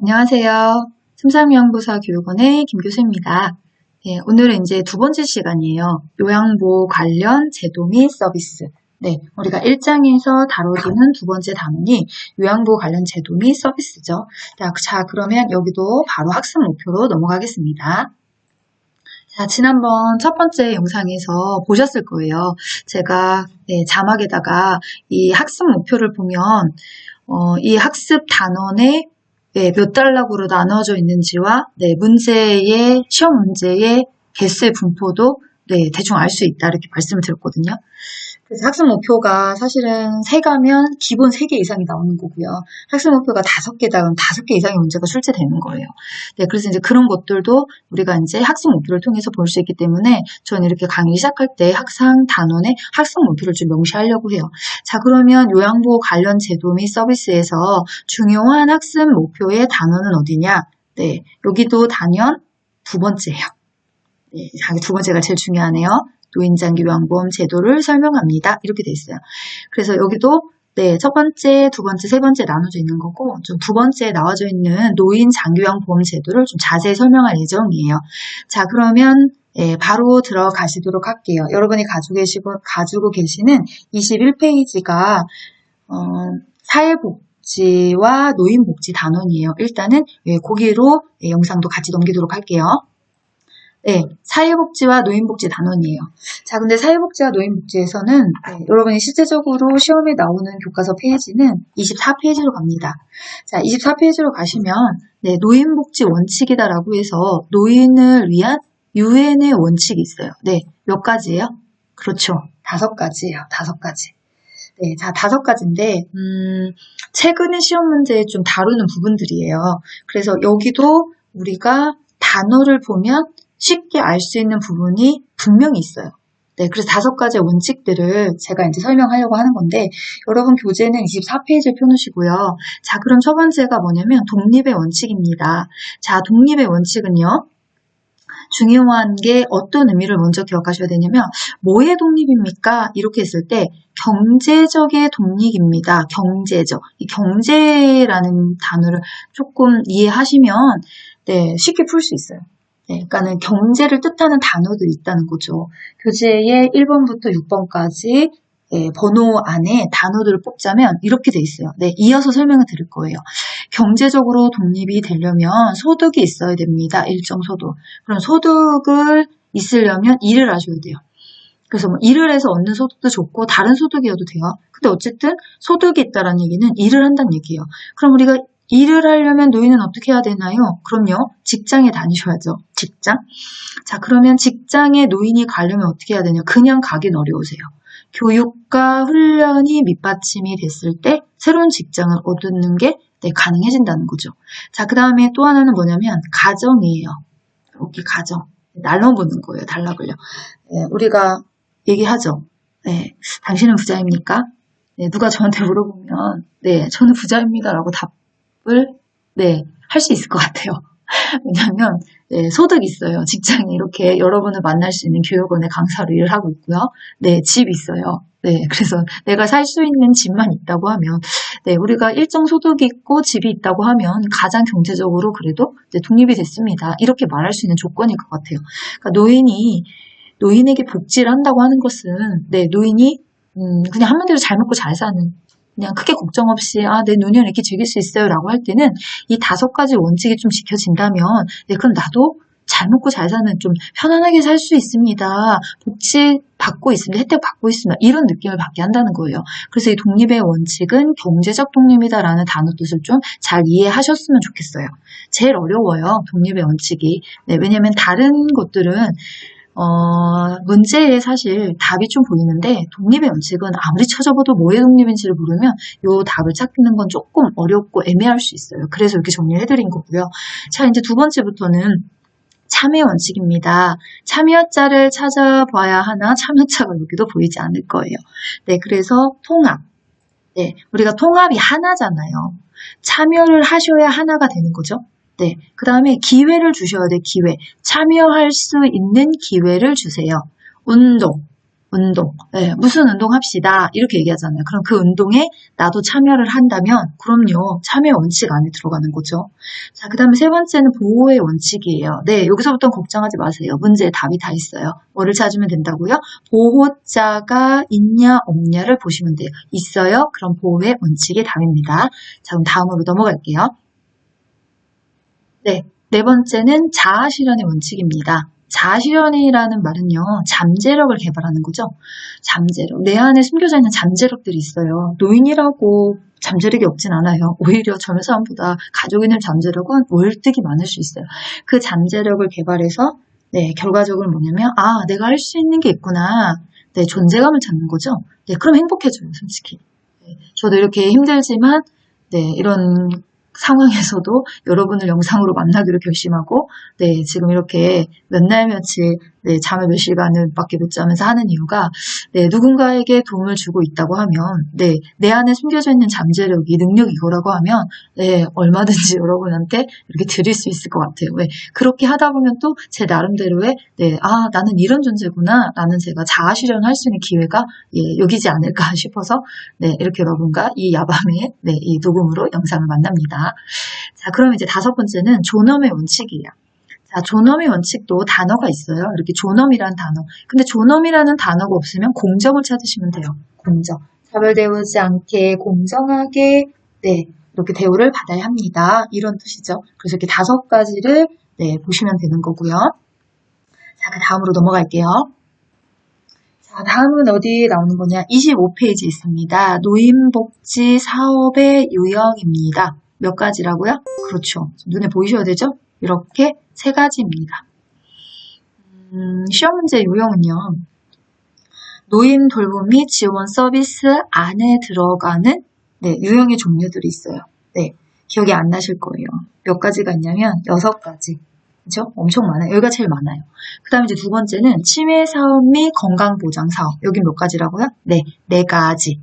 안녕하세요. 슴삼요양보사 교육원의 김교수입니다. 네, 오늘은 이제 두 번째 시간이에요. 요양보호 관련 제도 및 서비스. 네, 우리가 1장에서 다뤄지는 두 번째 단원이 요양보호 관련 제도 및 서비스죠. 자, 그러면 여기도 바로 학습 목표로 넘어가겠습니다. 자, 지난번 첫 번째 영상에서 보셨을 거예요. 제가 자막에다가 이 학습 목표를 보면 이 학습 단원의 몇 단락으로 나눠져 있는지와 문제의 시험 문제의 개수의 분포도 대충 알 수 있다 이렇게 말씀을 드렸거든요. 그래서 학습 목표가 사실은 3가면 기본 3개 이상이 나오는 거고요. 학습 목표가 5개다 그러면 5개 이상의 문제가 출제되는 거예요. 그래서 이제 그런 것들도 우리가 이제 학습 목표를 통해서 볼 수 있기 때문에 저는 이렇게 강의 시작할 때 항상 단원의 학습 목표를 좀 명시하려고 해요. 자, 그러면 요양보호 관련 제도 및 서비스에서 중요한 학습 목표의 단원은 어디냐? 여기도 단연 두 번째예요. 두 번째가 제일 중요하네요. 노인장기 요양보험 제도를 설명합니다. 이렇게 돼 있어요. 그래서 여기도 첫 번째, 두 번째, 세 번째 나눠져 있는 거고 좀 두 번째에 나와져 있는 노인장기요양보험 제도를 좀 자세히 설명할 예정이에요. 자, 그러면 바로 들어가시도록 할게요. 여러분이 가지고 계시는 21페이지가 사회복지와 노인복지 단원이에요. 일단은 거기로 영상도 같이 넘기도록 할게요. 사회복지와 노인복지 단원이에요. 자, 근데 사회복지와 노인복지에서는 여러분이 실제적으로 시험에 나오는 교과서 페이지는 24페이지로 갑니다. 자, 24페이지로 가시면 노인복지 원칙이다라고 해서 노인을 위한 유엔의 원칙이 있어요. 몇 가지예요? 그렇죠. 5가지예요. 5가지. 자, 5가지인데 최근에 시험 문제에 좀 다루는 부분들이에요. 그래서 여기도 우리가 단어를 보면 쉽게 알 수 있는 부분이 분명히 있어요. 그래서 5가지의 원칙들을 제가 이제 설명하려고 하는 건데, 여러분 교재는 24페이지를 펴놓으시고요. 자, 그럼 첫 번째가 뭐냐면 독립의 원칙입니다. 자, 독립의 원칙은요, 중요한 게 어떤 의미를 먼저 기억하셔야 되냐면, 뭐의 독립입니까? 이렇게 했을 때, 경제적의 독립입니다. 경제적. 이 경제라는 단어를 조금 이해하시면, 쉽게 풀 수 있어요. 그러니까는 경제를 뜻하는 단어들이 있다는 거죠. 교재의 1번부터 6번까지 번호 안에 단어들을 뽑자면 이렇게 돼 있어요. 이어서 설명을 드릴 거예요. 경제적으로 독립이 되려면 소득이 있어야 됩니다. 일정 소득. 그럼 소득을 있으려면 일을 하셔야 돼요. 그래서 일을 해서 얻는 소득도 좋고 다른 소득이어도 돼요. 근데 어쨌든 소득이 있다라는 얘기는 일을 한다는 얘기예요. 그럼 우리가 일을 하려면 노인은 어떻게 해야 되나요? 그럼요. 직장에 다니셔야죠. 직장. 자, 그러면 직장에 노인이 가려면 어떻게 해야 되냐? 그냥 가긴 어려우세요. 교육과 훈련이 밑받침이 됐을 때 새로운 직장을 얻는 게 가능해진다는 거죠. 자, 그 다음에 또 하나는 뭐냐면 가정이에요. 여기 가정. 날눠보는 거예요. 단락을요. 우리가 얘기하죠. 당신은 부자입니까? 누가 저한테 물어보면 저는 부자입니다라고 할 수 있을 것 같아요. 왜냐하면 소득이 있어요. 직장에 이렇게 여러분을 만날 수 있는 교육원의 강사로 일을 하고 있고요. 집이 있어요. 그래서 내가 살 수 있는 집만 있다고 하면 우리가 일정 소득이 있고 집이 있다고 하면 가장 경제적으로 그래도 독립이 됐습니다. 이렇게 말할 수 있는 조건일 것 같아요. 그러니까 노인에게 복지를 한다고 하는 것은 노인이 그냥 한마디로 잘 먹고 잘 사는 그냥 크게 걱정 없이 내 노년을 이렇게 즐길 수 있어요 라고 할 때는 이 5가지 원칙이 좀 지켜진다면 그럼 나도 잘 먹고 잘 사는 좀 편안하게 살 수 있습니다. 복지 받고 있습니다. 혜택 받고 있습니다. 이런 느낌을 받게 한다는 거예요. 그래서 이 독립의 원칙은 경제적 독립이다라는 단어 뜻을 좀 잘 이해하셨으면 좋겠어요. 제일 어려워요. 독립의 원칙이. 왜냐하면 다른 것들은 문제에 사실 답이 좀 보이는데 독립의 원칙은 아무리 찾아봐도 뭐의 독립인지를 모르면 요 답을 찾는 건 조금 어렵고 애매할 수 있어요. 그래서 이렇게 정리를 해드린 거고요. 자, 이제 두 번째부터는 참여 원칙입니다. 참여자를 찾아봐야 하나 참여자가 여기도 보이지 않을 거예요. 그래서 통합. 우리가 통합이 하나잖아요. 참여를 하셔야 하나가 되는 거죠. 네. 그 다음에 기회를 주셔야 돼, 기회. 참여할 수 있는 기회를 주세요. 운동. 네, 무슨 운동 합시다. 이렇게 얘기하잖아요. 그럼 그 운동에 나도 참여를 한다면, 그럼요. 참여 원칙 안에 들어가는 거죠. 자, 그 다음에 세 번째는 보호의 원칙이에요. 네, 여기서부터 걱정하지 마세요. 문제에 답이 다 있어요. 뭐를 찾으면 된다고요? 보호자가 있냐, 없냐를 보시면 돼요. 있어요? 그럼 보호의 원칙이 답입니다. 자, 그럼 다음으로 넘어갈게요. 네, 네 번째는 자아실현의 원칙입니다. 자아실현이라는 말은요, 잠재력을 개발하는 거죠. 잠재력. 내 안에 숨겨져 있는 잠재력들이 있어요. 노인이라고 잠재력이 없진 않아요. 오히려 젊은 사람보다 가지고 있는 잠재력은 월등히 많을 수 있어요. 그 잠재력을 개발해서, 네, 결과적으로 뭐냐면, 아, 내가 할 수 있는 게 있구나. 네, 존재감을 찾는 거죠. 네, 그럼 행복해져요, 솔직히. 네, 저도 이렇게 힘들지만, 네, 이런 상황에서도 여러분을 영상으로 만나기로 결심하고, 네, 지금 이렇게 몇 날 며칠, 네, 잠을 몇 시간을 밖에 못 자면서 하는 이유가, 네, 누군가에게 도움을 주고 있다고 하면, 네, 내 안에 숨겨져 있는 잠재력이, 능력이 이거라고 하면, 네, 얼마든지 여러분한테 이렇게 드릴 수 있을 것 같아요. 왜? 그렇게 하다 보면 또 제 나름대로의, 네, 아, 나는 이런 존재구나, 라는 제가 자아 실현할 수 있는 기회가, 예, 여기지 않을까 싶어서, 네, 이렇게 여러분과 이 야밤에, 네, 이 녹음으로 영상을 만납니다. 자, 그럼 이제 다섯 번째는 존엄의 원칙이에요. 자, 존엄의 원칙도 단어가 있어요. 이렇게 존엄이라는 단어. 근데 존엄이라는 단어가 없으면 공정을 찾으시면 돼요. 공정. 차별되지 않게 공정하게, 네, 이렇게 대우를 받아야 합니다. 이런 뜻이죠. 그래서 이렇게 다섯 가지를, 네, 보시면 되는 거고요. 자, 그 다음으로 넘어갈게요. 자, 다음은 어디에 나오는 거냐? 25페이지에 있습니다. 노인복지 사업의 유형입니다. 몇 가지라고요? 그렇죠. 눈에 보이셔야 되죠? 이렇게 세 가지입니다. 시험 문제 유형은요. 노인 돌봄 및 지원 서비스 안에 들어가는, 네, 유형의 종류들이 있어요. 네, 기억이 안 나실 거예요. 몇 가지가 있냐면 6가지. 그죠? 엄청 많아요. 여기가 제일 많아요. 그 다음에 이제 두 번째는 치매 사업 및 건강보장 사업. 여기 몇 가지라고요? 네, 4가지.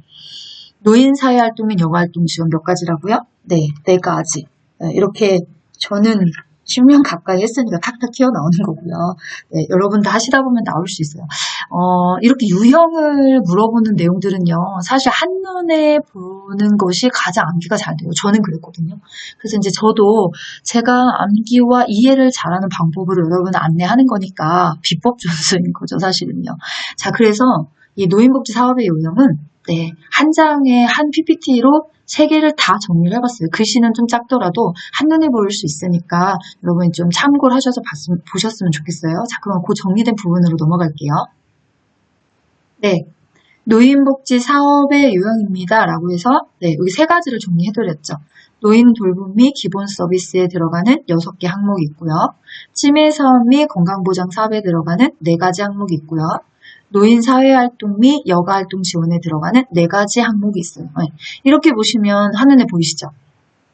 노인 사회활동 및 여가활동 지원 몇 가지라고요? 네, 4가지. 네, 이렇게 저는 10년 가까이 했으니까 탁탁 튀어나오는 거고요. 네, 여러분 다 하시다 보면 나올 수 있어요. 이렇게 유형을 물어보는 내용들은요. 사실 한눈에 보는 것이 가장 암기가 잘 돼요. 저는 그랬거든요. 그래서 이제 저도 제가 암기와 이해를 잘하는 방법으로 여러분을 안내하는 거니까 비법 전수인 거죠, 사실은요. 자, 그래서 이 노인복지 사업의 유형은 네, 한 장에 한 PPT로 3개를 다 정리를 해봤어요. 글씨는 좀 작더라도 한눈에 보일 수 있으니까 여러분이 좀 참고를 하셔서 보셨으면 좋겠어요. 자, 그럼 그 정리된 부분으로 넘어갈게요. 네, 노인복지 사업의 유형입니다. 라고 해서 네, 여기 3가지를 정리해드렸죠. 노인 돌봄 및 기본 서비스에 들어가는 6개 항목이 있고요. 치매 사업 및 건강보장 사업에 들어가는 4가지 항목이 있고요. 노인 사회활동 및 여가활동 지원에 들어가는 4가지 항목이 있어요. 네. 이렇게 보시면 한눈에 보이시죠?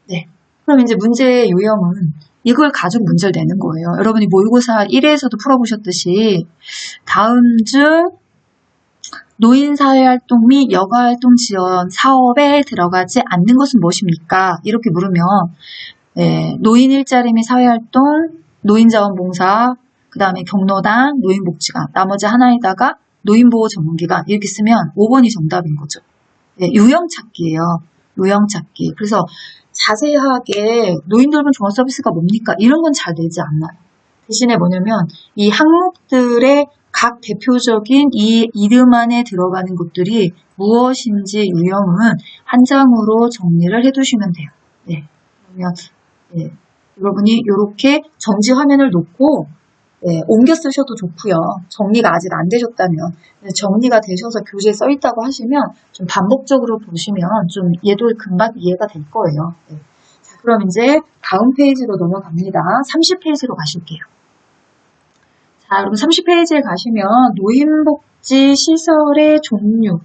네. 그럼 이제 문제의 유형은 이걸 가지고 문제를 내는 거예요. 여러분이 모의고사 1회에서도 풀어보셨듯이 다음 중 노인 사회활동 및 여가활동 지원 사업에 들어가지 않는 것은 무엇입니까? 이렇게 물으면 네, 노인 일자리 및 사회활동, 노인자원봉사, 그 다음에 경로당, 노인복지관, 나머지 하나에다가 노인보호 전문기관 이렇게 쓰면 5번이 정답인 거죠. 네, 유형 찾기예요. 유형 찾기. 그래서 자세하게 노인 돌봄 종합 서비스가 뭡니까? 이런 건 잘 되지 않나요? 대신에 뭐냐면 이 항목들의 각 대표적인 이 이름 안에 들어가는 것들이 무엇인지 유형은 한 장으로 정리를 해두시면 돼요. 네, 그러면 네, 여러분이 이렇게 정지 화면을 놓고 네, 옮겨 쓰셔도 좋고요. 정리가 아직 안 되셨다면 정리가 되셔서 교재에 써 있다고 하시면 좀 반복적으로 보시면 좀 얘도 금방 이해가 될 거예요. 네. 자, 그럼 이제 다음 페이지로 넘어갑니다. 30페이지로 가실게요. 자, 그럼 30페이지에 가시면 노인복지 시설의 종류,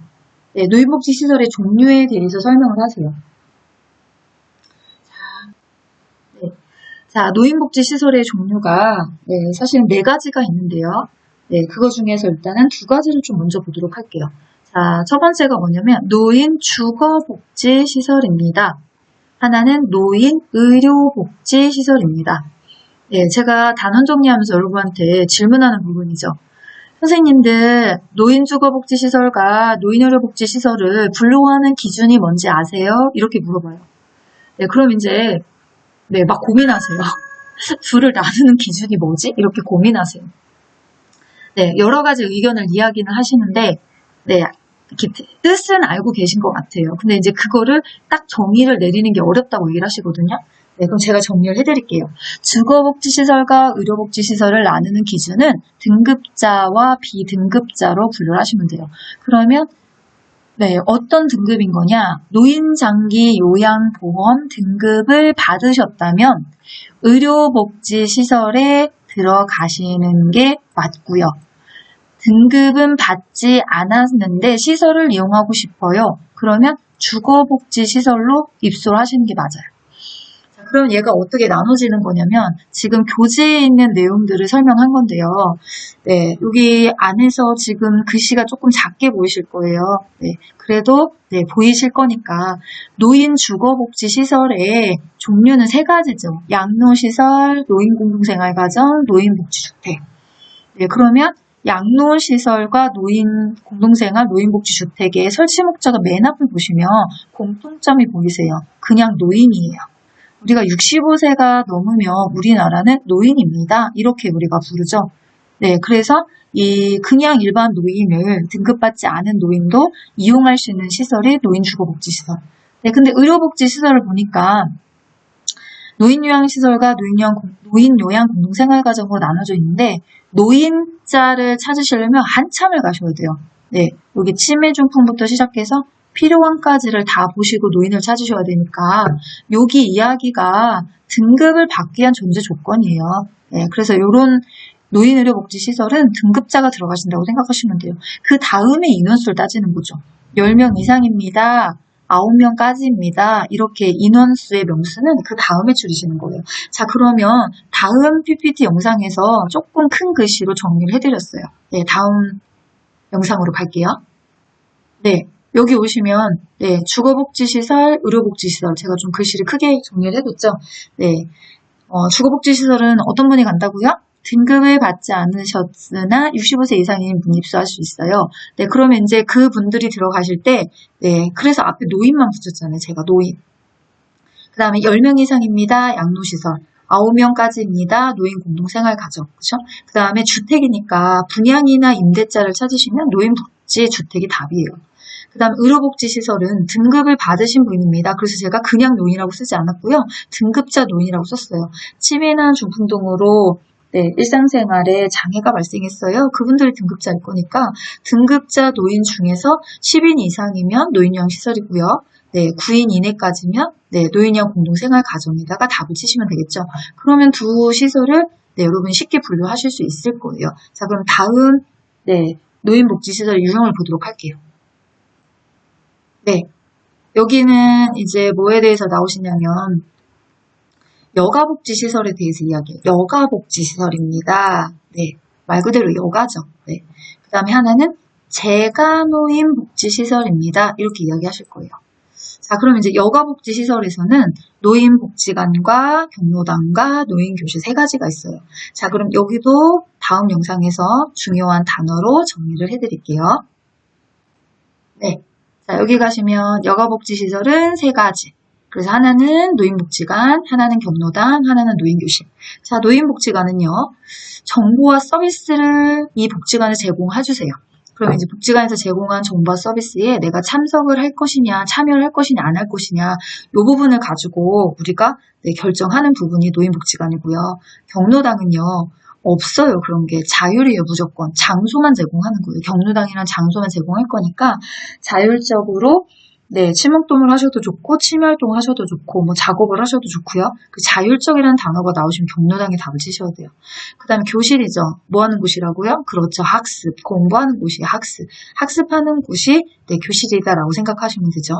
네, 노인복지 시설의 종류에 대해서 설명을 하세요. 자, 노인복지 시설의 종류가 네, 사실은 4가지가 있는데요. 네, 그거 중에서 일단은 2가지를 좀 먼저 보도록 할게요. 자, 첫 번째가 뭐냐면 노인 주거복지 시설입니다. 하나는 노인 의료복지시설입니다. 네, 제가 단원 정리하면서 여러분한테 질문하는 부분이죠. 선생님들, 노인주거복지시설과 노인의료복지시설을 분류하는 기준이 뭔지 아세요? 이렇게 물어봐요. 네, 그럼 이제 막 고민하세요. 둘을 나누는 기준이 뭐지? 이렇게 고민하세요. 네, 여러 가지 의견을 이야기는 하시는데, 네, 이렇게 뜻은 알고 계신 것 같아요. 근데 이제 그거를 딱 정의를 내리는 게 어렵다고 얘기를 하시거든요. 네, 그럼 제가 정리를 해드릴게요. 주거복지시설과 의료복지시설을 나누는 기준은 등급자와 비등급자로 분류를 하시면 돼요. 그러면 네, 어떤 등급인 거냐? 노인장기 요양보험 등급을 받으셨다면 의료복지시설에 들어가시는 게 맞고요. 등급은 받지 않았는데 시설을 이용하고 싶어요. 그러면 주거복지시설로 입소를 하시는 게 맞아요. 자, 그럼 얘가 어떻게 나눠지는 거냐면 지금 교재에 있는 내용들을 설명한 건데요. 네, 여기 안에서 지금 글씨가 조금 작게 보이실 거예요. 네, 그래도 보이실 거니까 노인 주거복지시설의 종류는 세 가지죠. 양로시설, 노인공동생활가정, 노인복지주택. 네, 그러면 양로시설과 노인 공동생활, 노인복지주택의 설치 목적가 맨 앞을 보시면 공통점이 보이세요. 그냥 노인이에요. 우리가 65세가 넘으면 우리나라는 노인입니다. 이렇게 우리가 부르죠. 네, 그래서 이 그냥 일반 노인을 등급받지 않은 노인도 이용할 수 있는 시설이 노인주거복지시설. 네, 근데 의료복지시설을 보니까 노인요양시설과 노인요양공동생활가정으로 나눠져 있는데 노인자를 찾으시려면 한참을 가셔야 돼요. 네, 여기 치매중풍부터 시작해서 필요한까지를 다 보시고 노인을 찾으셔야 되니까 여기 이야기가 등급을 받기 위한 존재 조건이에요. 네, 그래서 이런 노인의료복지시설은 등급자가 들어가신다고 생각하시면 돼요. 그 다음에 인원수를 따지는 거죠. 10명 이상입니다. 9명까지입니다. 이렇게 인원수의 명수는 그 다음에 줄이시는 거예요. 자, 그러면 다음 PPT 영상에서 조금 큰 글씨로 정리를 해드렸어요. 네, 다음 영상으로 갈게요. 네, 여기 오시면 주거복지시설, 의료복지시설 제가 좀 글씨를 크게 정리를 해뒀죠. 네, 주거복지시설은 어떤 분이 간다고요? 등급을 받지 않으셨으나 65세 이상인 분이 입소할 수 있어요. 네, 그러면 이제 그 분들이 들어가실 때, 그래서 앞에 노인만 붙였잖아요. 제가 노인. 그 다음에 10명 이상입니다. 양로시설. 9명까지입니다. 노인 공동생활가정. 그쵸? 그 다음에 주택이니까 분양이나 임대차를 찾으시면 노인복지주택이 답이에요. 그 다음 의료복지시설은 등급을 받으신 분입니다. 그래서 제가 그냥 노인이라고 쓰지 않았고요. 등급자 노인이라고 썼어요. 치매나 중풍 등으로 일상생활에 장애가 발생했어요. 그분들이 등급자일 거니까 등급자 노인 중에서 10인 이상이면 노인요양시설이고요. 9인 이내까지면 노인요양 공동생활가정에다가 답을 치시면 되겠죠. 그러면 두 시설을 여러분이 쉽게 분류하실 수 있을 거예요. 자, 그럼 다음 노인복지시설 유형을 보도록 할게요. 네, 여기는 이제 뭐에 대해서 나오시냐면 여가복지시설에 대해서 이야기해요. 여가복지시설입니다. 네, 말 그대로 여가죠. 네. 그 다음에 하나는 재가노인복지시설입니다. 이렇게 이야기하실 거예요. 자, 그럼 이제 여가복지시설에서는 노인복지관과 경로당과 노인교실 세 가지가 있어요. 자, 그럼 여기도 다음 영상에서 중요한 단어로 정리를 해드릴게요. 네, 자, 여기 가시면 여가복지시설은 세 가지. 그래서 하나는 노인복지관, 하나는 경로당, 하나는 노인교실. 자, 노인복지관은요, 정보와 서비스를 이 복지관에 제공해주세요. 그러면 이제 복지관에서 제공한 정보와 서비스에 내가 참석을 할 것이냐, 참여를 할 것이냐, 안 할 것이냐, 이 부분을 가지고 우리가 결정하는 부분이 노인복지관이고요. 경로당은요, 없어요. 그런 게 자율이에요. 무조건. 장소만 제공하는 거예요. 경로당이란 장소만 제공할 거니까 자율적으로 치목동을 하셔도 좋고 취미활동 하셔도 좋고 뭐 작업을 하셔도 좋고요. 그 자율적이라는 단어가 나오시면 경로당에 답을 치셔야 돼요. 그 다음에 교실이죠. 뭐 하는 곳이라고요? 그렇죠. 학습. 공부하는 곳이 학습. 학습하는 곳이 교실이다라고 생각하시면 되죠.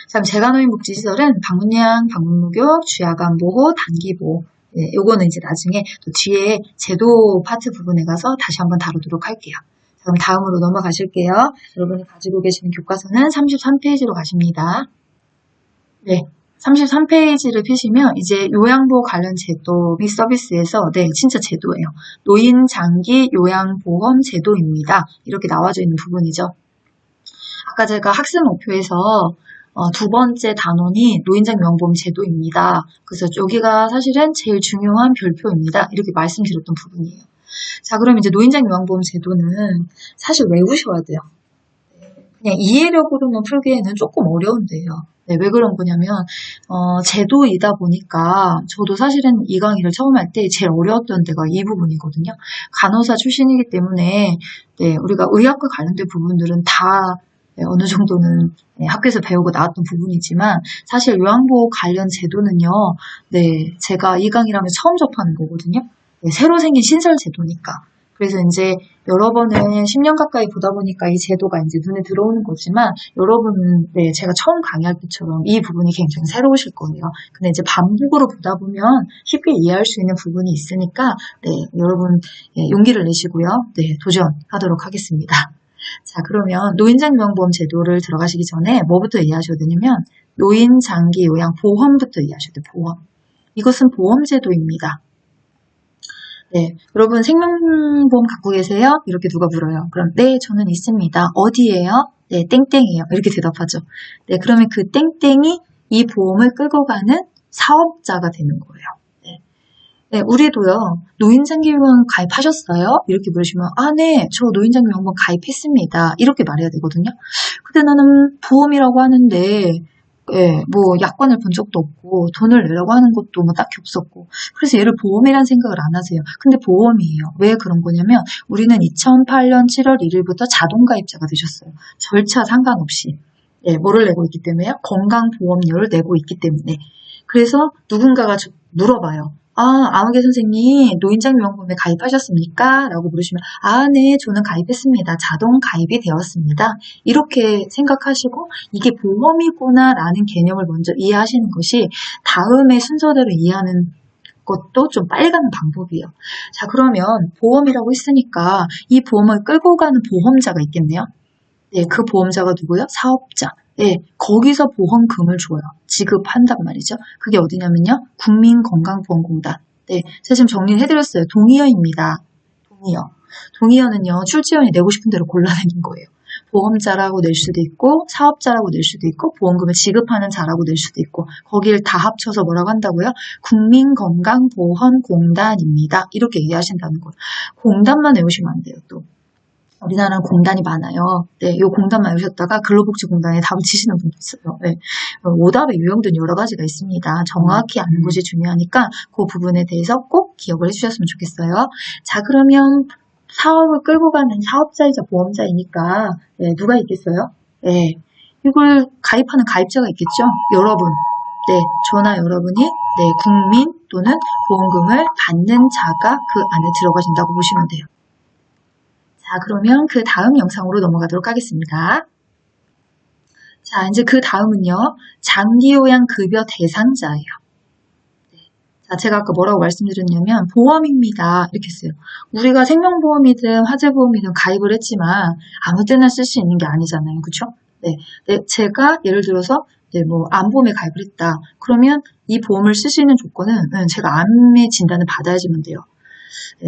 자, 그럼 재가노인복지시설은 방문예양, 방문목욕, 주야간 보호, 단기보호. 요거는 이제 나중에 또 뒤에 제도 파트 부분에 가서 다시 한번 다루도록 할게요. 그럼 다음으로 넘어가실게요. 여러분이 가지고 계시는 교과서는 33페이지로 가십니다. 네, 33페이지를 펴시면 이제 요양보호 관련 제도 및 서비스에서 네, 진짜 제도예요. 노인 장기 요양보험 제도입니다. 이렇게 나와져 있는 부분이죠. 아까 제가 학습 목표에서 두 번째 단원이 노인장 요양보험 제도입니다. 그래서 여기가 사실은 제일 중요한 별표입니다. 이렇게 말씀드렸던 부분이에요. 자, 그럼 이제 노인장 요양보험 제도는 사실 외우셔야 돼요. 그냥 이해력으로만 풀기에는 조금 어려운데요. 네, 왜 그런 거냐면 제도이다 보니까 저도 사실은 이 강의를 처음 할 때 제일 어려웠던 데가 이 부분이거든요. 간호사 출신이기 때문에 네, 우리가 의학과 관련된 부분들은 다 네, 어느 정도는 네, 학교에서 배우고 나왔던 부분이지만 사실 요양보호 관련 제도는요. 네, 제가 이 강의를 하면서 처음 접하는 거거든요. 네, 새로 생긴 신설 제도니까. 그래서 이제 여러분은 10년 가까이 보다 보니까 이 제도가 이제 눈에 들어오는 거지만 여러분은 네, 제가 처음 강의할 때처럼 이 부분이 굉장히 새로우실 거예요. 근데 이제 반복으로 보다 보면 쉽게 이해할 수 있는 부분이 있으니까 네, 여러분 네, 용기를 내시고요. 네, 도전하도록 하겠습니다. 자, 그러면 노인장 요양보험 제도를 들어가시기 전에 뭐부터 이해하셔야 되냐면 노인 장기 요양 보험부터 이해하셔야 돼요. 보험. 이것은 보험 제도입니다. 네, 여러분 생명보험 갖고 계세요? 이렇게 누가 물어요. 그럼 네, 저는 있습니다. 어디예요? 네, 땡땡이에요. 이렇게 대답하죠. 네, 그러면 그 땡땡이 이 보험을 끌고 가는 사업자가 되는 거예요. 네, 네 우리도요. 노인장기요양 가입하셨어요? 이렇게 물으시면 아, 네, 저 노인장기요양보험 가입했습니다. 이렇게 말해야 되거든요. 근데 나는 보험이라고 하는데 예, 뭐 약관을 본 적도 없고 돈을 내라고 하는 것도 뭐 딱히 없었고 그래서 얘를 보험이라는 생각을 안 하세요. 근데 보험이에요. 왜 그런 거냐면 우리는 2008년 7월 1일부터 자동가입자가 되셨어요. 절차 상관없이 예, 뭐를 내고 있기 때문에요? 건강보험료를 내고 있기 때문에 그래서 누군가가 물어봐요. 아, 아무개 선생님, 노인장요양보험에 가입하셨습니까? 라고 물으시면, 아, 네, 저는 가입했습니다. 자동 가입이 되었습니다. 이렇게 생각하시고, 이게 보험이구나, 라는 개념을 먼저 이해하시는 것이 다음의 순서대로 이해하는 것도 좀 빨리 가는 방법이에요. 자, 그러면 보험이라고 했으니까 이 보험을 끌고 가는 보험자가 있겠네요. 네, 그 보험자가 누구요? 사업자. 네, 거기서 보험금을 줘요. 지급한단 말이죠. 그게 어디냐면요. 국민건강보험공단. 네, 제가 지금 정리를 해드렸어요. 동의어입니다. 동의어. 동의어는요. 출지원이 내고 싶은 대로 골라내는 거예요. 보험자라고 낼 수도 있고 사업자라고 낼 수도 있고 보험금을 지급하는 자라고 낼 수도 있고 거기를 다 합쳐서 뭐라고 한다고요? 국민건강보험공단입니다. 이렇게 이해하신다는 거예요. 공단만 외우시면 안 돼요. 또. 우리나라는 공단이 많아요. 네, 요 공단만 외우셨다가 근로복지공단에 답을 치시는 분도 있어요. 네, 오답의 유형들은 여러 가지가 있습니다. 정확히 아는 것이 중요하니까 그 부분에 대해서 꼭 기억을 해주셨으면 좋겠어요. 자, 그러면 사업을 끌고 가는 사업자이자 보험자이니까 네, 누가 있겠어요? 네, 이걸 가입하는 가입자가 있겠죠? 여러분. 네, 저나 여러분이 네, 국민 또는 보험금을 받는 자가 그 안에 들어가신다고 보시면 돼요. 자, 그러면 그 다음 영상으로 넘어가도록 하겠습니다. 자, 이제 그 다음은요. 장기요양급여 대상자예요. 네. 자, 제가 아까 뭐라고 말씀드렸냐면 보험입니다. 이렇게 했어요. 우리가 생명보험이든 화재보험이든 가입을 했지만 아무 때나 쓸 수 있는 게 아니잖아요. 그렇죠? 네. 네, 제가 예를 들어서 네, 뭐 암보험에 가입을 했다. 그러면 이 보험을 쓸 수 있는 조건은 제가 암의 진단을 받아야지만 돼요.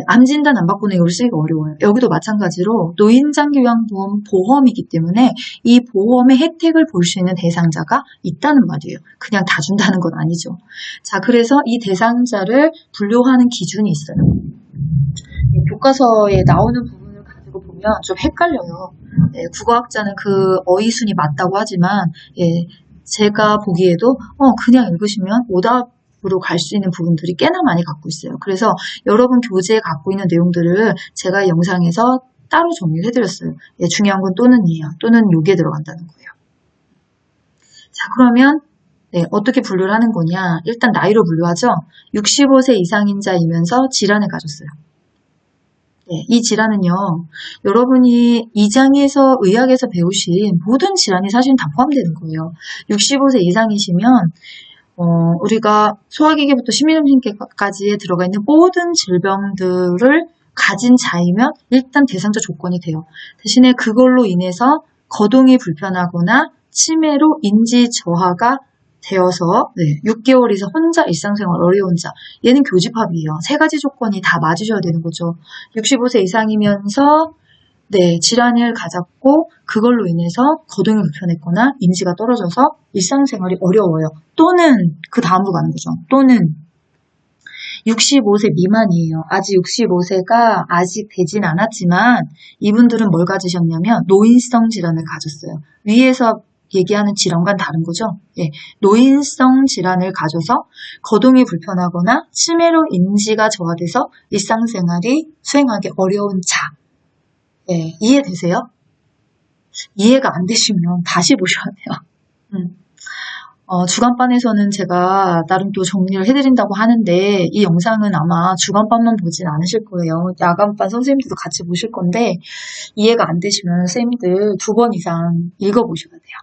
암 진단 안 받고는 이걸 쓰기가 어려워요. 여기도 마찬가지로 노인장기요양보험 보험이기 때문에 이 보험의 혜택을 볼 수 있는 대상자가 있다는 말이에요. 그냥 다 준다는 건 아니죠. 자, 그래서 이 대상자를 분류하는 기준이 있어요. 교과서에 나오는 부분을 가지고 보면 좀 헷갈려요. 국어학자는 그 어휘순이 맞다고 하지만 제가 보기에도 그냥 읽으시면 오답으로 갈 수 있는 부분들이 꽤나 많이 갖고 있어요. 그래서 여러분 교재에 갖고 있는 내용들을 제가 영상에서 따로 정리를 해드렸어요. 중요한 건 또는이에요. 또는 여기에 들어간다는 거예요. 자, 그러면 어떻게 분류를 하는 거냐. 일단 나이로 분류하죠. 65세 이상인 자이면서 질환을 가졌어요. 이 질환은요. 여러분이 이장에서 의학에서 배우신 모든 질환이 사실은 다 포함되는 거예요. 65세 이상이시면 우리가 소화기계부터 심혈관계까지에 들어가 있는 모든 질병들을 가진 자이면 일단 대상자 조건이 돼요. 대신에 그걸로 인해서 거동이 불편하거나 치매로 인지 저하가 되어서 6개월 이상 혼자 일상생활 어려운 자, 얘는 교집합이에요. 세 가지 조건이 다 맞으셔야 되는 거죠. 65세 이상이면서 질환을 가졌고 그걸로 인해서 거동이 불편했거나 인지가 떨어져서 일상생활이 어려워요. 또는 그 다음으로 가는 거죠. 또는 65세 미만이에요. 아직 65세가 아직 되진 않았지만 이분들은 뭘 가지셨냐면 노인성 질환을 가졌어요. 위에서 얘기하는 질환과는 다른 거죠. 노인성 질환을 가져서 거동이 불편하거나 치매로 인지가 저하돼서 일상생활이 수행하기 어려운 자. 이해되세요? 이해가 안 되시면 다시 보셔야 돼요. 주간반에서는 제가 나름 또 정리를 해드린다고 하는데 이 영상은 아마 주간반만 보진 않으실 거예요. 야간반 선생님들도 같이 보실 건데 이해가 안 되시면 선생님들 2번 이상 읽어보셔야 돼요.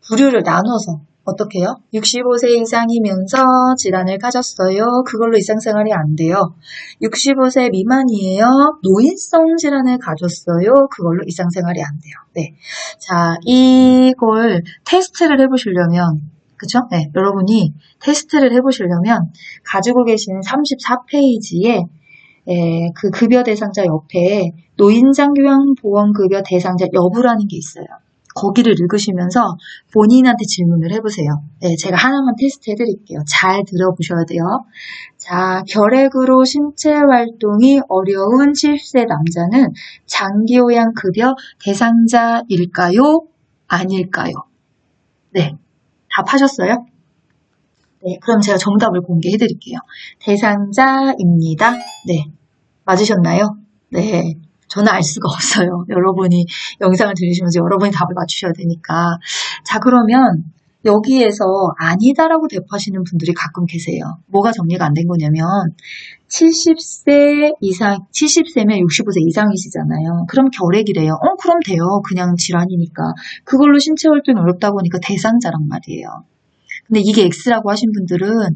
부류를 나눠서 어떻게 해요? 65세 이상이면서 질환을 가졌어요. 그걸로 일상생활이 안 돼요. 65세 미만이에요. 노인성 질환을 가졌어요. 그걸로 일상생활이 안 돼요. 자, 이걸 테스트를 해보시려면, 그쵸? 여러분이 테스트를 해보시려면 가지고 계신 34페이지에 그 급여 대상자 옆에 노인장교양보험급여 대상자 여부라는 게 있어요. 거기를 읽으시면서 본인한테 질문을 해보세요. 제가 하나만 테스트 해드릴게요. 잘 들어보셔야 돼요. 자, 결핵으로 신체 활동이 어려운 70세 남자는 장기요양급여 대상자일까요? 아닐까요? 답하셨어요? 그럼 제가 정답을 공개해드릴게요. 대상자입니다. 맞으셨나요? 저는 알 수가 없어요. 여러분이 영상을 들으시면서 여러분이 답을 맞추셔야 되니까. 자, 그러면 여기에서 아니다라고 대답하시는 분들이 가끔 계세요. 뭐가 정리가 안 된 거냐면 70세 이상, 70세면 65세 이상이시잖아요. 그럼 결핵이래요. 그럼 돼요. 그냥 질환이니까. 그걸로 신체 활동이 어렵다고 하니까 대상자란 말이에요. 근데 이게 X라고 하신 분들은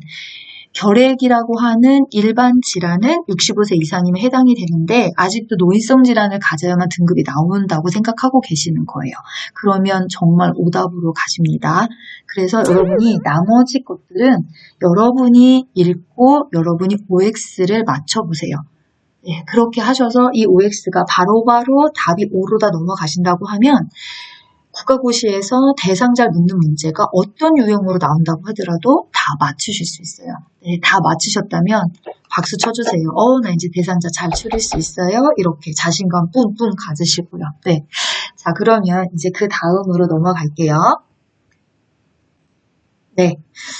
결핵이라고 하는 일반 질환은 65세 이상이면 해당이 되는데 아직도 노인성 질환을 가져야만 등급이 나온다고 생각하고 계시는 거예요. 그러면 정말 오답으로 가십니다. 그래서 여러분이 나머지 것들은 여러분이 읽고 여러분이 OX를 맞춰보세요. 그렇게 하셔서 이 OX가 바로바로 답이 O로다 넘어가신다고 하면 국가고시에서 대상자를 묻는 문제가 어떤 유형으로 나온다고 하더라도 다 맞추실 수 있어요. 다 맞추셨다면 박수 쳐주세요. 나 이제 대상자 잘 추릴 수 있어요. 이렇게 자신감 뿜뿜 가지시고요. 자, 그러면 이제 그 다음으로 넘어갈게요.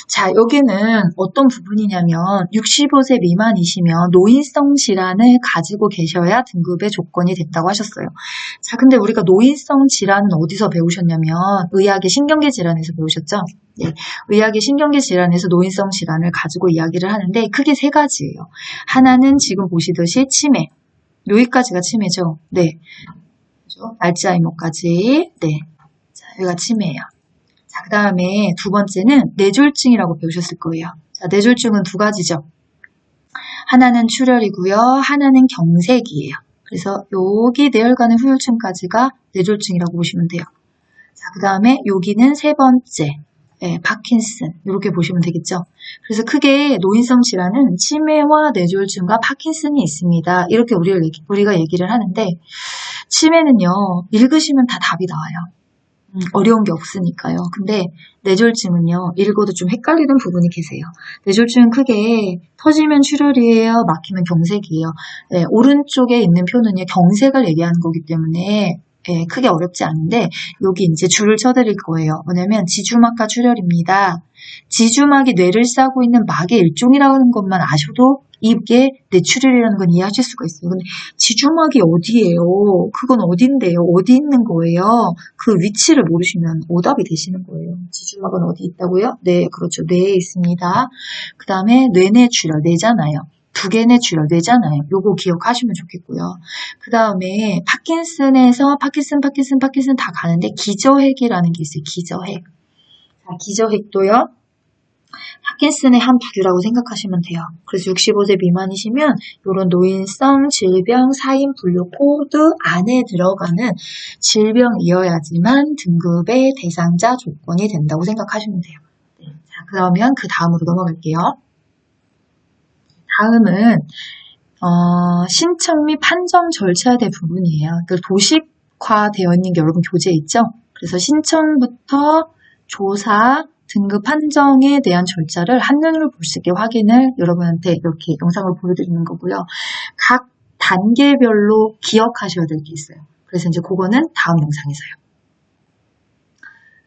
자, 여기는 어떤 부분이냐면 65세 미만이시면 노인성 질환을 가지고 계셔야 등급의 조건이 된다고 하셨어요. 자, 근데 우리가 노인성 질환은 어디서 배우셨냐면 의학의 신경계 질환에서 배우셨죠? 의학의 신경계 질환에서 노인성 질환을 가지고 이야기를 하는데 크게 3가지예요. 하나는 지금 보시듯이 치매. 여기까지가 치매죠? 알츠하이머까지. 자, 여기가 치매예요. 자, 그 다음에 2번째는 뇌졸중이라고 배우셨을 거예요. 자, 뇌졸중은 2가지죠. 하나는 출혈이고요. 하나는 경색이에요. 그래서 여기 뇌혈관의 후유증까지가 뇌졸중이라고 보시면 돼요. 자, 그 다음에 여기는 3번째. 파킨슨. 이렇게 보시면 되겠죠. 그래서 크게 노인성 질환은 치매와 뇌졸중과 파킨슨이 있습니다. 이렇게 우리가 얘기를 하는데 치매는요. 읽으시면 다 답이 나와요. 어려운 게 없으니까요. 근데 뇌졸중은요. 읽어도 좀 헷갈리는 부분이 계세요. 뇌졸중은 크게 터지면 출혈이에요. 막히면 경색이에요. 오른쪽에 있는 표는요. 경색을 얘기하는 거기 때문에 크게 어렵지 않은데 여기 이제 줄을 쳐드릴 거예요. 뭐냐면 지주막과 출혈입니다. 지주막이 뇌를 싸고 있는 막의 일종이라는 것만 아셔도 이게 뇌출혈이라는 건 이해하실 수가 있어요. 근데 지주막이 어디예요? 그건 어딘데요? 어디 있는 거예요? 그 위치를 모르시면 오답이 되시는 거예요. 지주막은 어디 있다고요? 그렇죠. 뇌에 있습니다. 그 다음에 뇌내출혈, 뇌잖아요. 2개 뇌출혈, 뇌잖아요. 요거 기억하시면 좋겠고요. 그 다음에 파킨슨에서 파킨슨 다 가는데 기저핵이라는 게 있어요. 기저핵. 자, 기저핵도요. 파킨슨의 한 부류라고 생각하시면 돼요. 그래서 65세 미만이시면 이런 노인성 질병 사인 분류 코드 안에 들어가는 질병이어야지만 등급의 대상자 조건이 된다고 생각하시면 돼요. 자, 그러면 그 다음으로 넘어갈게요. 다음은 신청 및 판정 절차에 대한 부분이에요. 그 도식화되어 있는 게 여러분 교재에 있죠? 그래서 신청부터 조사, 등급 판정에 대한 절차를 한눈으로 볼 수 있게 확인을 여러분한테 이렇게 영상을 보여드리는 거고요. 각 단계별로 기억하셔야 될 게 있어요. 그래서 이제 그거는 다음 영상에서요.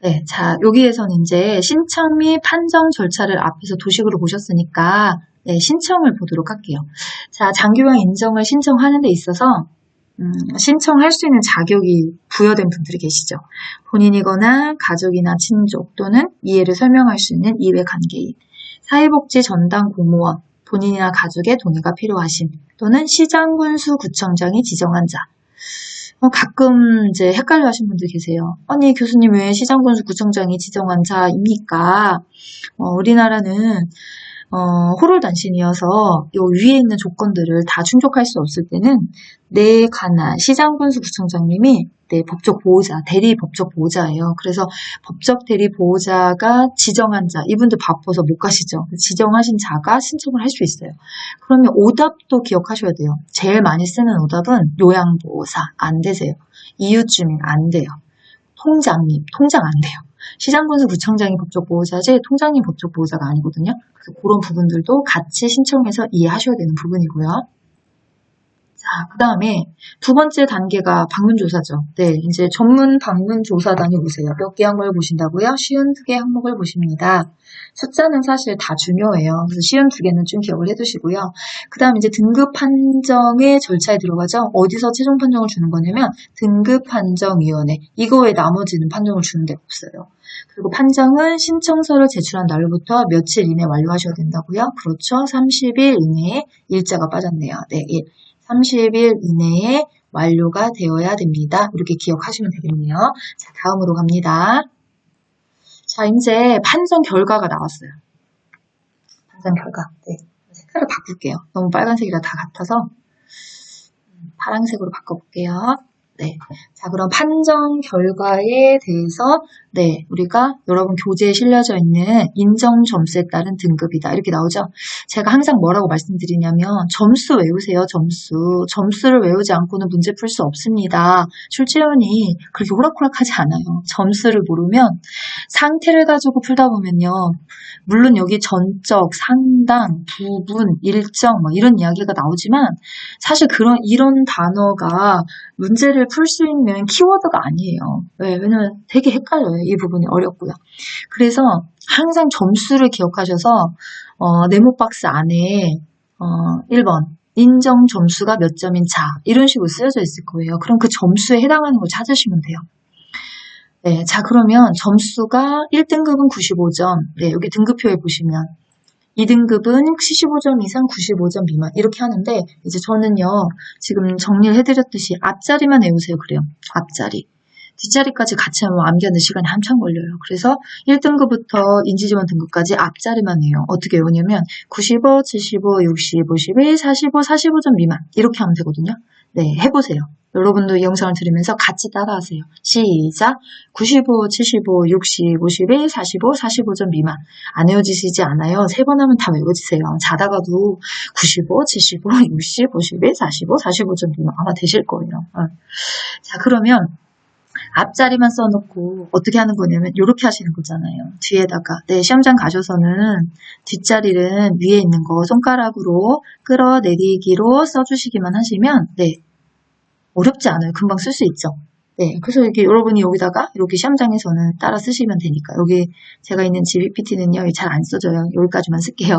네, 자, 여기에서는 이제 신청 및 판정 절차를 앞에서 도식으로 보셨으니까 네, 신청을 보도록 할게요. 자, 장기요양 인정을 신청하는 데 있어서 신청할 수 있는 자격이 부여된 분들이 계시죠. 본인이거나 가족이나 친족 또는 이해를 설명할 수 있는 이해관계인, 사회복지 전담 공무원, 본인이나 가족의 동의가 필요하신 또는 시장군수구청장이 지정한 자. 가끔 이제 헷갈려 하시는 분들 계세요. 아니, 교수님 왜 시장군수구청장이 지정한 자입니까? 우리나라는 호롤단신이어서 요 위에 있는 조건들을 다 충족할 수 없을 때는 내 관할 시장군수구청장님이 내 법적 보호자, 대리 법적 보호자예요. 그래서 법적 대리 보호자가 지정한 자, 이분들 바빠서 못 가시죠. 지정하신 자가 신청을 할 수 있어요. 그러면 오답도 기억하셔야 돼요. 제일 많이 쓰는 오답은 요양보호사, 안 되세요. 이웃주민, 안 돼요. 통장님, 통장 안 돼요. 시장군수구청장이 법적보호자지 통장님 법적보호자가 아니거든요. 그래서 그런 부분들도 같이 신청해서 이해하셔야 되는 부분이고요. 자, 그 다음에 두 번째 단계가 방문조사죠. 네, 이제 전문 방문조사단이 오세요. 몇 개 항목을 보신다고요? 쉬운 2개 항목을 보십니다. 숫자는 사실 다 중요해요. 그래서 쉬운 2개는 좀 기억을 해두시고요. 그 다음 이제 등급 판정의 절차에 들어가죠. 어디서 최종 판정을 주는 거냐면 등급판정위원회. 이거 외에 나머지는 판정을 주는 데가 없어요. 그리고 판정은 신청서를 제출한 날로부터 며칠 이내 완료하셔야 된다고요. 그렇죠. 30일 이내에 일자가 빠졌네요. 네, 30일 이내에 완료가 되어야 됩니다. 이렇게 기억하시면 되겠네요. 자, 다음으로 갑니다. 자, 이제 판정 결과가 나왔어요. 판정 결과. 네, 색깔을 바꿀게요. 너무 빨간색이라 다 같아서 파란색으로 바꿔볼게요. 네. 자, 그럼 판정 결과에 대해서, 네, 우리가 여러분 교재에 실려져 있는 인정 점수에 따른 등급이다. 이렇게 나오죠? 제가 항상 뭐라고 말씀드리냐면, 점수 외우세요, 점수. 점수를 외우지 않고는 문제 풀 수 없습니다. 출제원이 그렇게 호락호락하지 않아요. 점수를 모르면 상태를 가지고 풀다 보면요. 물론 여기 전적, 상당, 부분, 일정, 뭐 이런 이야기가 나오지만, 사실 이런 단어가 문제를 풀 수 있는 키워드가 아니에요. 왜냐면 되게 헷갈려요. 이 부분이 어렵고요. 그래서 항상 점수를 기억하셔서 네모 박스 안에 1번 인정 점수가 몇 점인 자 이런 식으로 쓰여져 있을 거예요. 그럼 그 점수에 해당하는 걸 찾으시면 돼요. 네, 자 그러면 점수가 1등급은 95점. 네, 여기 등급표에 보시면 2등급은 75점 이상 95점 미만 이렇게 하는데 이제 저는요 지금 정리를 해드렸듯이 앞자리만 외우세요. 그래요. 앞자리. 뒷자리까지 같이 하면 암기하는 시간이 한참 걸려요. 그래서 1등급부터 인지지원 등급까지 앞자리만 해요. 어떻게 외우냐면 95, 75, 60, 51, 45, 45점 미만 이렇게 하면 되거든요. 네, 해보세요. 여러분도 이 영상을 들으면서 같이 따라하세요. 시작! 95, 75, 60, 51, 45, 45점 미만. 안 외워지시지 않아요? 3번 하면 다 외워지세요. 자다가도 95, 75, 60, 51, 45, 45점 미만 아마 되실 거예요. 자, 그러면 앞자리만 써놓고 어떻게 하는 거냐면 이렇게 하시는 거잖아요. 뒤에다가 네, 시험장 가셔서는 뒷자리는 위에 있는 거 손가락으로 끌어내리기로 써주시기만 하시면 네, 어렵지 않아요. 금방 쓸 수 있죠. 네, 그래서 이렇게 여러분이 여기다가 이렇게 시험장에서는 따라 쓰시면 되니까 여기 제가 있는 GPT는요 잘 안 써져요. 여기까지만 쓸게요.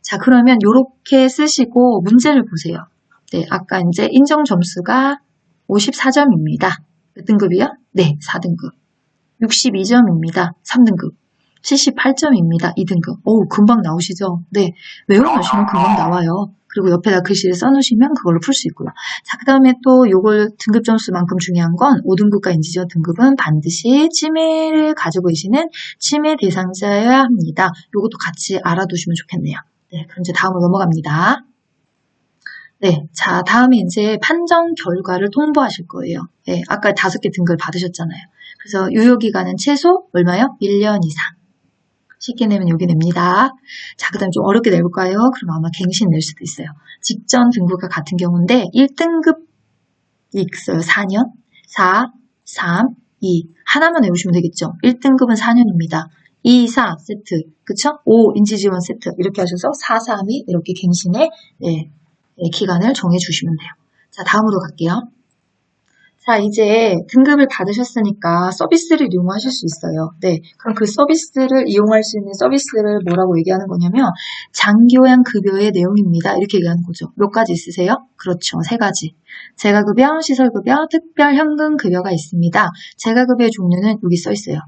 자, 그러면 이렇게 쓰시고 문제를 보세요. 네, 아까 이제 인정 점수가 54점입니다. 몇 등급이요? 네, 4등급. 62점입니다. 3등급. 78점입니다. 2등급. 오, 금방 나오시죠? 네, 외워놓으시면 금방 나와요. 그리고 옆에다 글씨를 써놓으시면 그걸로 풀 수 있고요. 자, 그 다음에 또 요걸 등급 점수만큼 중요한 건 5등급과 인지지원 등급은 반드시 치매를 가지고 계시는 치매 대상자여야 합니다. 요것도 같이 알아두시면 좋겠네요. 네, 그럼 이제 다음으로 넘어갑니다. 네, 자, 다음에 이제 판정 결과를 통보하실 거예요. 네, 아까 5개 등급을 받으셨잖아요. 그래서 유효기간은 최소 얼마요? 1년 이상. 쉽게 내면 여기 냅니다. 자, 그 다음에 좀 어렵게 내볼까요? 그럼 아마 갱신 낼 수도 있어요. 직전 등급과 같은 경우인데 1등급이 있어요. 4년, 4, 3, 2. 하나만 외우시면 되겠죠. 1등급은 4년입니다. 2, 4 세트, 그쵸? 5 인지지원 세트 이렇게 하셔서 4, 3, 2 이렇게 갱신의 기간을 정해주시면 돼요. 자, 다음으로 갈게요. 자, 이제 등급을 받으셨으니까 서비스를 이용하실 수 있어요. 네, 그럼 그 서비스를 이용할 수 있는 서비스를 뭐라고 얘기하는 거냐면 장교양 급여의 내용입니다. 이렇게 얘기하는 거죠. 몇 가지 있으세요? 그렇죠. 3가지. 재가급여, 시설급여, 특별현금급여가 있습니다. 재가급여의 종류는 여기 써 있어요.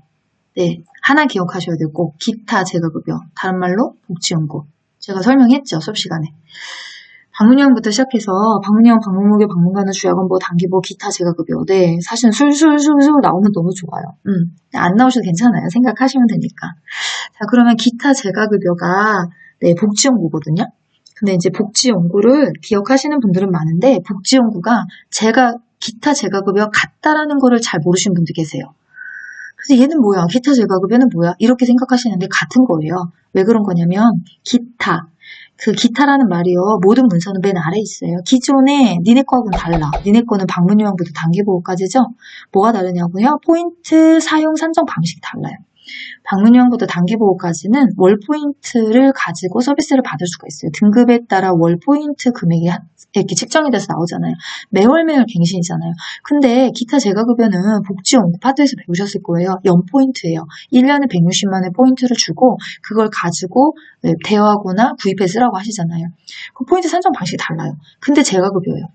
네, 하나 기억하셔야 되고 기타 재가급여, 다른 말로 복지연금. 제가 설명했죠. 수업 시간에. 방문형부터 시작해서 방문형, 방문무교, 방문간호, 주약원보, 단기보, 기타 재가급여. 네, 사실 술술술술 나오면 너무 좋아요. 안 나오셔도 괜찮아요. 생각하시면 되니까. 자, 그러면 기타 재가급여가 네, 복지연구거든요. 근데 이제 복지연구를 기억하시는 분들은 많은데 복지연구가 기타 재가급여 같다라는 거를 잘 모르시는 분들 계세요. 그래서 얘는 뭐야? 기타 재가급여는 뭐야? 이렇게 생각하시는데 같은 거예요. 왜 그런 거냐면 기타. 그 기타라는 말이요. 모든 문서는 맨 아래에 있어요. 기존에 니네 거하고는 달라. 니네 거는 방문요양부터 단기보호까지죠. 뭐가 다르냐고요? 포인트 사용 산정 방식이 달라요. 방문요양부터 단기보호까지는 월포인트를 가지고 서비스를 받을 수가 있어요. 등급에 따라 월포인트 금액이 이렇게 책정이 돼서 나오잖아요. 매월 갱신이잖아요. 근데 기타 재가급여는 복지연구 파트에서 배우셨을 거예요. 연포인트예요. 1년에 160만의 포인트를 주고 그걸 가지고 대여하거나 구입해 쓰라고 하시잖아요. 그 포인트 산정 방식이 달라요. 근데 재가급여예요.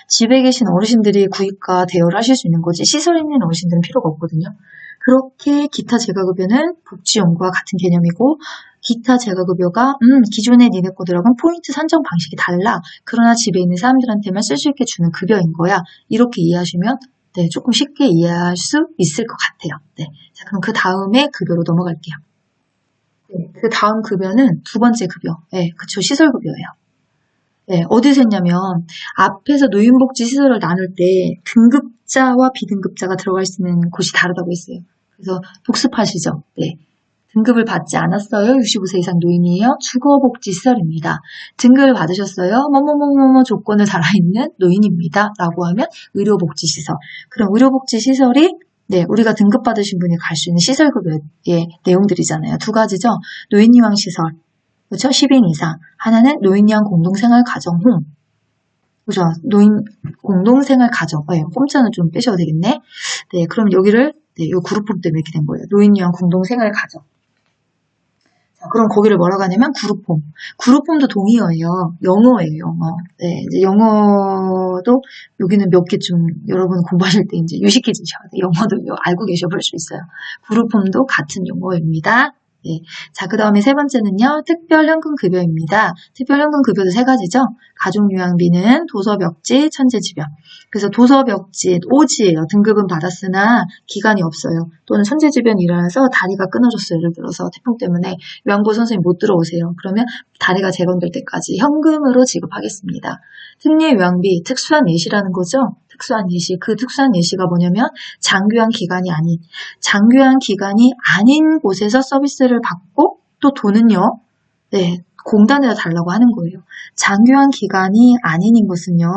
집에 계신 어르신들이 구입과 대여를 하실 수 있는 거지 시설에 있는 어르신들은 필요가 없거든요. 그렇게 기타 재가급여는 복지연구와 같은 개념이고 기타 재가급여가 기존의 니네 거들하고는 포인트 산정 방식이 달라. 그러나 집에 있는 사람들한테만 쓸 수 있게 주는 급여인 거야. 이렇게 이해하시면 네, 조금 쉽게 이해할 수 있을 것 같아요. 네, 자, 그럼 그 다음에 급여로 넘어갈게요. 네, 그 다음 급여는 두 번째 급여. 네, 그쵸, 시설급여예요. 네, 어디서 했냐면 앞에서 노인복지시설을 나눌 때 등급자와 비등급자가 들어갈 수 있는 곳이 다르다고 했어요. 그래서 복습하시죠. 네. 등급을 받지 않았어요. 65세 이상 노인이에요. 주거복지시설입니다. 등급을 받으셨어요. 뭐뭐뭐뭐 조건을 달아있는 노인입니다. 라고 하면 의료복지시설. 그럼 의료복지시설이 네, 우리가 등급 받으신 분이 갈 수 있는 시설급여의 내용들이잖아요. 두 가지죠. 노인요양시설. 그렇죠? 10인 이상. 하나는 노인요양 공동생활 가정홈. 그죠? 노인 공동생활 가정. 네, 홈자는 좀 빼셔도 되겠네. 네, 그럼 여기를 이 그룹홈 때문에 이렇게 된 거예요. 노인요양 공동생활 가정. 자, 그럼 거기를 뭐라고 하냐면 그룹홈. 그룹홈도 동의어예요. 영어예요, 영어. 네, 이제 영어도 여기는 몇 개 좀 여러분 공부하실 때 이제 유식해지셔야 돼요. 영어도 알고 계셔볼 수 있어요. 그룹홈도 같은 용어입니다. 네. 자, 그 다음에 세 번째는요, 특별현금급여입니다. 특별현금급여도 3가지죠. 가족요양비는 도서벽지, 천재지변. 그래서 도서벽지, 오지예요. 등급은 받았으나 기간이 없어요. 또는 천재지변이라서 다리가 끊어졌어요. 예를 들어서 태풍 때문에 요양보 선생님 못 들어오세요. 그러면 다리가 재건될 때까지 현금으로 지급하겠습니다. 특례요양비, 특수한 예시라는 거죠. 특수한 예시. 그 특수한 예시가 뭐냐면 장교양 기간이 아닌 곳에서 서비스를 받고 또 돈은요. 네, 공단에다 달라고 하는 거예요. 장교양 기간이 아닌 것은요.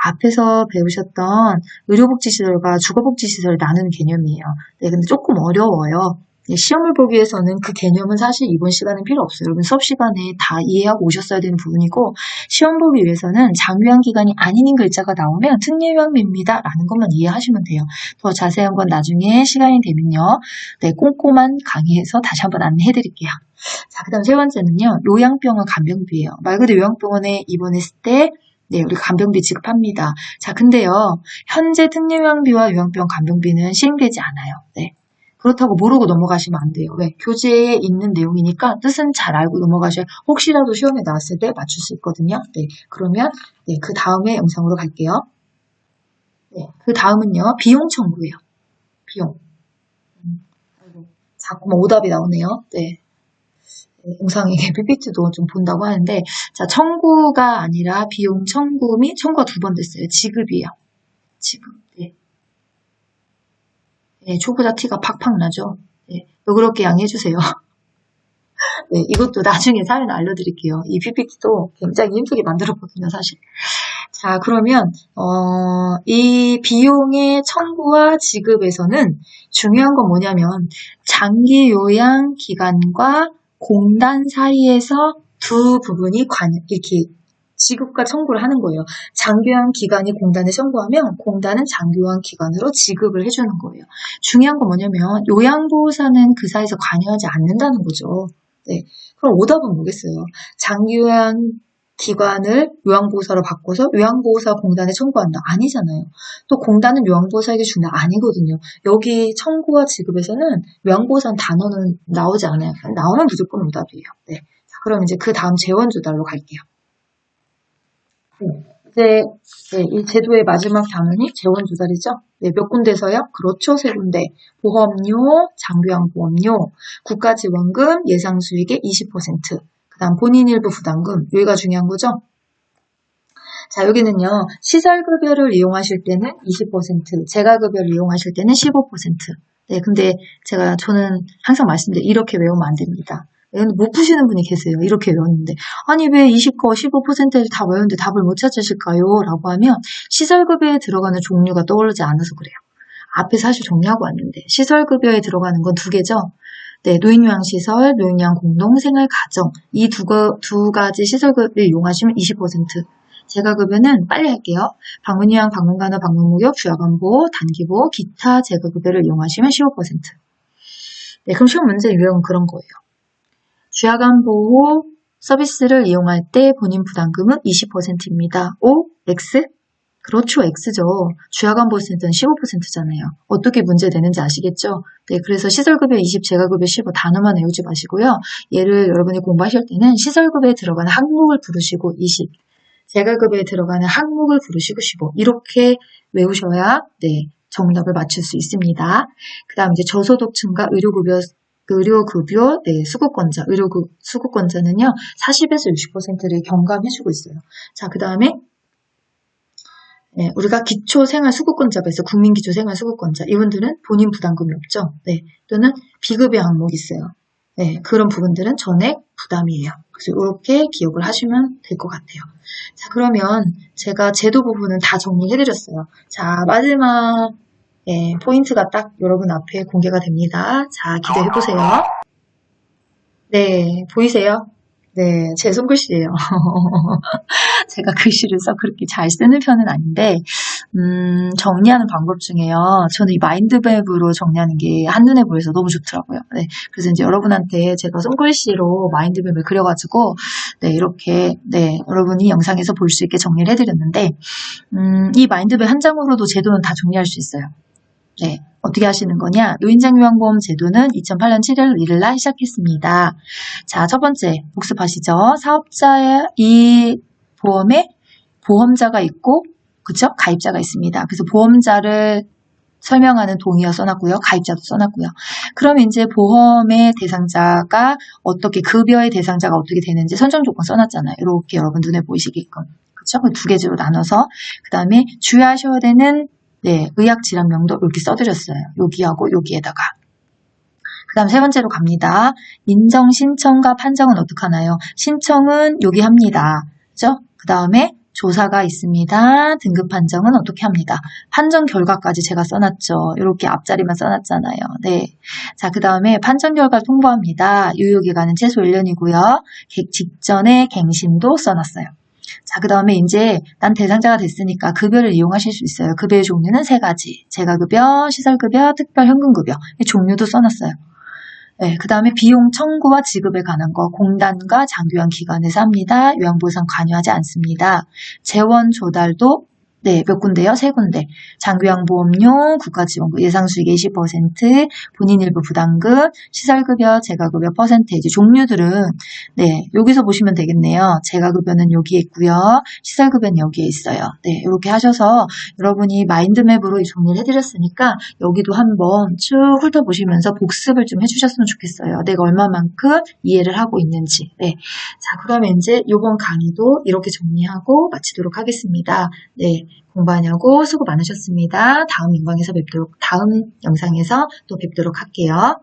앞에서 배우셨던 의료복지시설과 주거복지시설을 나누는 개념이에요. 네, 근데 조금 어려워요. 시험을 보기 위해서는 그 개념은 사실 이번 시간은 필요 없어요. 여러분 수업 시간에 다 이해하고 오셨어야 되는 부분이고 시험 보기 위해서는 장교양 기간이 아닌 글자가 나오면 특례요양비입니다 라는 것만 이해하시면 돼요. 더 자세한 건 나중에 시간이 되면요. 네, 꼼꼼한 강의에서 다시 한번 안내해 드릴게요. 자, 그 다음 세 번째는요. 요양병원 간병비예요. 말 그대로 요양병원에 입원했을 때 네, 우리 간병비 지급합니다. 자, 근데요. 현재 특례요양비와 요양병원 간병비는 시행되지 않아요. 네. 그렇다고 모르고 넘어가시면 안 돼요. 왜? 교재에 있는 내용이니까 뜻은 잘 알고 넘어가셔야 혹시라도 시험에 나왔을 때 맞출 수 있거든요. 네, 그러면 네, 그 다음에 영상으로 갈게요. 네, 그 다음은요. 비용 청구예요. 비용. 자꾸만 오답이 나오네요. 네. 영상에 PPT도 좀 본다고 하는데 자, 청구가 아니라 비용 청구 및 청구가 2번 됐어요. 지급이에요. 지급. 네. 네, 초보자 티가 팍팍 나죠. 네, 너그럽게 양해해주세요. 네, 이것도 나중에 사연 알려드릴게요. 이 PPT도 굉장히 힘들게 만들었거든요, 사실. 자, 그러면 이 비용의 청구와 지급에서는 중요한 건 뭐냐면 장기 요양 기간과 공단 사이에서 두 부분이 이렇게 지급과 청구를 하는 거예요. 장기요양 기간이 공단에 청구하면 공단은 장기요양 기간으로 지급을 해주는 거예요. 중요한 건 뭐냐면 요양보호사는 그 사이에서 관여하지 않는다는 거죠. 네, 그럼 오답은 뭐겠어요? 장기요양 기관을 요양보호사로 바꿔서 요양보호사 공단에 청구한다. 아니잖아요. 또 공단은 요양보호사에게 준다. 아니거든요. 여기 청구와 지급에서는 요양보호사는 단어는 나오지 않아요. 나오면 무조건 오답이에요. 네. 자, 그럼 이제 그 다음 재원조달로 갈게요. 이제 이 제도의 마지막 단원이 재원조달이죠. 네, 몇 군데서요? 그렇죠, 세 군데. 보험료, 장교양보험료, 국가지원금, 예상수익의 20%, 그 다음 본인 일부 부담금, 여기가 중요한 거죠. 자, 여기는요, 시설급여를 이용하실 때는 20%, 재가급여를 이용하실 때는 15%. 네, 근데 저는 항상 말씀드려요. 이렇게 외우면 안 됩니다. 못 푸시는 분이 계세요. 이렇게 외웠는데. 아니, 왜 20거, 15%를 다 외웠는데 답을 못 찾으실까요? 라고 하면 시설급여에 들어가는 종류가 떠오르지 않아서 그래요. 앞에 사실 정리하고 왔는데 시설급여에 들어가는 건 두 개죠. 네, 노인요양시설, 노인요양 공동생활가정 이 두 가지 시설급여를 이용하시면 20%. 재가급여는 빨리 할게요. 방문요양, 방문간호, 방문목욕, 주야간보, 단기보, 기타 재가급여를 이용하시면 15%. 네, 그럼 시험 문제 유형은 그런 거예요. 주야간 보호 서비스를 이용할 때 본인 부담금은 20%입니다. O, X? 그렇죠, X죠. 주야간 보호센터는 15%잖아요. 어떻게 문제되는지 아시겠죠? 네, 그래서 시설급여 20, 재가급여 15 단어만 외우지 마시고요. 얘를 여러분이 공부하실 때는 시설급여에 들어가는 항목을 부르시고 20, 재가급여에 들어가는 항목을 부르시고 15 이렇게 외우셔야 네, 정답을 맞출 수 있습니다. 그 다음 이제 저소득층과 의료급여, 네, 수급권자, 수급권자는요, 40에서 60%를 경감해주고 있어요. 자, 그 다음에, 네, 우리가 기초생활수급권자에서 국민기초생활수급권자, 이분들은 본인 부담금이 없죠. 네, 또는 비급여 항목이 있어요. 네, 그런 부분들은 전액 부담이에요. 그래서 이렇게 기억을 하시면 될 것 같아요. 자, 그러면 제가 제도 부분은 다 정리해드렸어요. 자, 마지막, 네, 포인트가 딱 여러분 앞에 공개가 됩니다. 자, 기대해보세요. 네, 보이세요? 네, 제 손글씨예요. 제가 글씨를 그렇게 잘 쓰는 편은 아닌데 정리하는 방법 중에요. 저는 이 마인드맵으로 정리하는 게 한눈에 보여서 너무 좋더라고요. 네, 그래서 이제 여러분한테 제가 손글씨로 마인드맵을 그려가지고 네, 이렇게 네, 여러분이 영상에서 볼 수 있게 정리를 해드렸는데 이 마인드맵 한 장으로도 제도는 다 정리할 수 있어요. 네, 어떻게 하시는 거냐? 노인장요양보험 제도는 2008년 7월 1일 날 시작했습니다. 자, 첫 번째 복습하시죠. 사업자의 이 보험에 보험자가 있고, 그쵸? 가입자가 있습니다. 그래서 보험자를 설명하는 동의어 써놨고요. 가입자도 써놨고요. 그럼 이제 보험의 대상자가 어떻게, 급여의 대상자가 어떻게 되는지 선정 조건 써놨잖아요. 이렇게 여러분 눈에 보이시게끔. 그쵸? 두 개로 나눠서. 그 다음에 주의하셔야 되는 네, 의학질환명도 이렇게 써드렸어요. 여기하고 여기에다가. 그 다음 세 번째로 갑니다. 인정 신청과 판정은 어떻게 하나요? 신청은 여기 합니다. 그죠? 그 다음에 조사가 있습니다. 등급 판정은 어떻게 합니다. 판정 결과까지 제가 써놨죠. 이렇게 앞자리만 써놨잖아요. 네. 자, 그 다음에 판정 결과를 통보합니다. 유효기간은 최소 1년이고요. 직전에 갱신도 써놨어요. 자, 그 다음에 이제 난 대상자가 됐으니까 급여를 이용하실 수 있어요. 급여의 종류는 세 가지. 재가급여, 시설급여, 특별현금급여. 이 종류도 써놨어요. 네, 그 다음에 비용 청구와 지급에 관한 거 공단과 장기요양 기관에서 합니다. 요양보호사는 관여하지 않습니다. 재원 조달도 네, 몇 군데요? 세 군데. 장기요양보험료, 국가지원금, 예상수익의 20%, 본인 일부 부담금, 시설급여, 재가급여 퍼센테이지 종류들은 네, 여기서 보시면 되겠네요. 재가급여는 여기에 있고요. 시설급여는 여기에 있어요. 네, 이렇게 하셔서 여러분이 마인드맵으로 정리를 해드렸으니까 여기도 한번 쭉 훑어보시면서 복습을 좀 해주셨으면 좋겠어요. 내가 얼마만큼 이해를 하고 있는지. 네, 자, 그러면 이제 이번 강의도 이렇게 정리하고 마치도록 하겠습니다. 네. 공부하냐고 수고 많으셨습니다. 다음 영상에서 또 뵙도록 할게요.